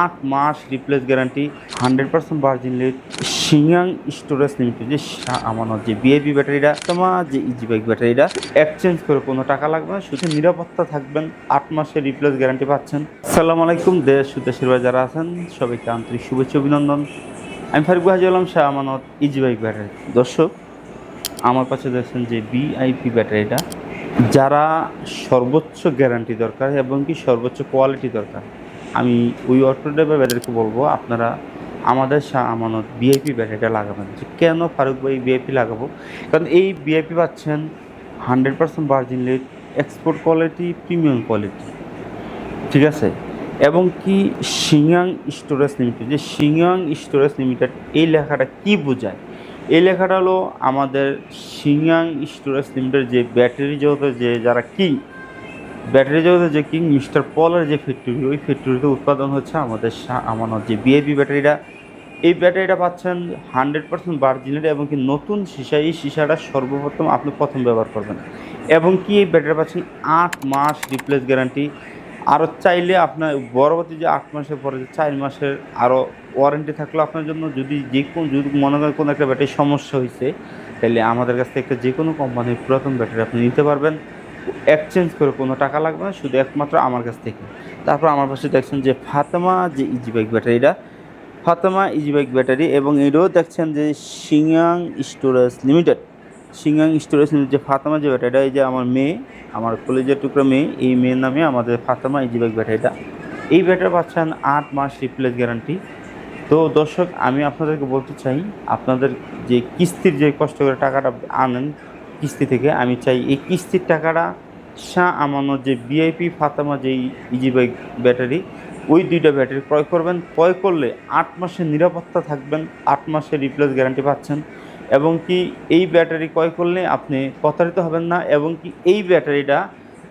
8 মাস replace guarantee 100% virgin lead সিংয়াং storage limited যে আমানত যে বিআইপি ব্যাটারিটা তোমার যে ইজি বাইক ব্যাটারিটা এক্সচেঞ্জ করে কোনো টাকা লাগবে না, শুধু নিরাপত্তা থাকবেন। 8 মাসের রিপ্লেস গ্যারান্টি পাচ্ছেন। আসসালামু আলাইকুম, দেশ সুদেশের বাইরে যারা আছেন সবাইকে আন্তরিক শুভেচ্ছা অভিনন্দন। আমি ফারুক হাজি Alam, Shah Amanat easy bike battery. দর্শক, আমার কাছে দেখছেন যে বিআইপি ব্যাটারিটা যারা সর্বোচ্চ গ্যারান্টি দরকার এবং কি সর্বোচ্চ কোয়ালিটি দরকার, আমি ওই অটো ড্রাইভার ব্যাটারিকে বলবো আপনারা আমাদের শাহ আমানত বিআইপি ব্যাটারিটা লাগাবেন। যে কেন ফারুক ভাই বিআইপি লাগাবো? কারণ এই বিআইপি পাচ্ছেন 100% virgin lead, export quality, premium quality, ঠিক আছে। এবং কি সিংয়াং স্টোরেজ লিমিটেড, যে সিংয়াং স্টোরেজ লিমিটেড এই লেখাটা কি বোঝায়? এই লেখাটা হলো আমাদের সিংয়াং স্টোরেজ লিমিটেড যে ব্যাটারি জগতে যে যারা কিং, ব্যাটারি জগতে যে কিং মিস্টার পলের যে ফ্যাক্টরি, ওই ফ্যাক্টরিতে উৎপাদন হচ্ছে আমাদের আমানত যে বিআইপি ব্যাটারিটা। এই ব্যাটারিটা পাচ্ছেন 100% ভার্জিনের এবং কি নতুন সীসা। এই সীসাটা সর্বপ্রথম আপনি প্রথম ব্যবহার করবেন এবং কি এই ব্যাটারি পাচ্ছেন 8 মাস রিপ্লেস গ্যারান্টি। আরও চাইলে আপনার পরবর্তী যে 8 মাসের পরে যে 4 মাসের আরও ওয়ারেন্টি থাকলো আপনার জন্য। যদি যদি মনে করেন কোনো একটা ব্যাটারির সমস্যা হয়েছে, তাহলে আমাদের কাছ থেকে যে কোনো কোম্পানির পুরাতন ব্যাটারি আপনি নিতে পারবেন, এক্সচেঞ্জ করে কোনো টাকা লাগবে না, শুধু একমাত্র আমার কাছ থেকে। তারপর আমার পাশে দেখছেন যে ফাতেমা যে ইজি বাইক ব্যাটারিটা, ফাতেমা ইজি বাইক ব্যাটারি, এবং এটাও দেখছেন যে সিংয়াং স্টোরেজ লিমিটেড, সিংয়াং স্টোরেজ লিমিটেড যে ফাতেমা যে ব্যাটারিটা, এই যে আমার মেয়ে, আমার কলেজের টুকরা মেয়ে, এই মেয়ের নামে আমাদের ফাতেমা ইজি বাইক ব্যাটারিটা। এই ব্যাটারি পাচ্ছেন 8 মাস রিপ্লেস গ্যারান্টি। তো দর্শক, আমি আপনাদেরকে বলতে চাই, আপনাদের যে কিস্তির যে কষ্ট করে টাকাটা আনেন কিস্তি থেকে, আমি চাই এই কিস্তির টাকাটা শাহ আমানত যে বিআইপি ফাতেমা যেই ইজি বাইক ব্যাটারি, ওই দুইটা ব্যাটারি ক্রয় করবেন। ক্রয় করলে 8 মাসের নিরাপত্তা থাকবেন, 8 মাসের রিপ্লেস গ্যারান্টি পাচ্ছেন। এবং কি এই ব্যাটারি ক্রয় করলে আপনি প্রতারিত হবেন না। এবং কি এই ব্যাটারিটা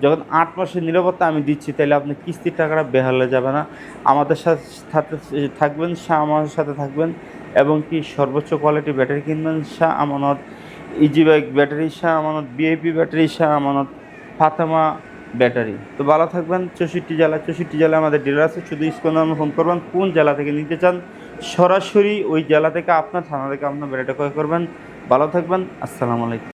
যখন 8 মাসের নিরাপত্তা আমি দিচ্ছি, তাহলে আপনি কিস্তির টাকাটা বেহালে যাবে না। আমাদের সাথে থাকবেন, শাহ আমাদের সাথে থাকবেন। এবং কি সর্বোচ্চ কোয়ালিটি ব্যাটারি কিনবেন Shah Amanat easy bike battery, Shah Amanat VIP battery, Shah Amanat Fatema battery. তো ভালো থাকবেন। 64 জেলায় আমাদের ডিলার আছে, শুধু স্ক্রিনে ফোন করবেন কোন জেলা থেকে নিতে চান, সরাসরি ওই জেলা থেকে আপনার থানা থেকে আপনার ব্যাটারিটা ক্রয় করবেন। ভালো থাকবেন। আসসালামু আলাইকুম।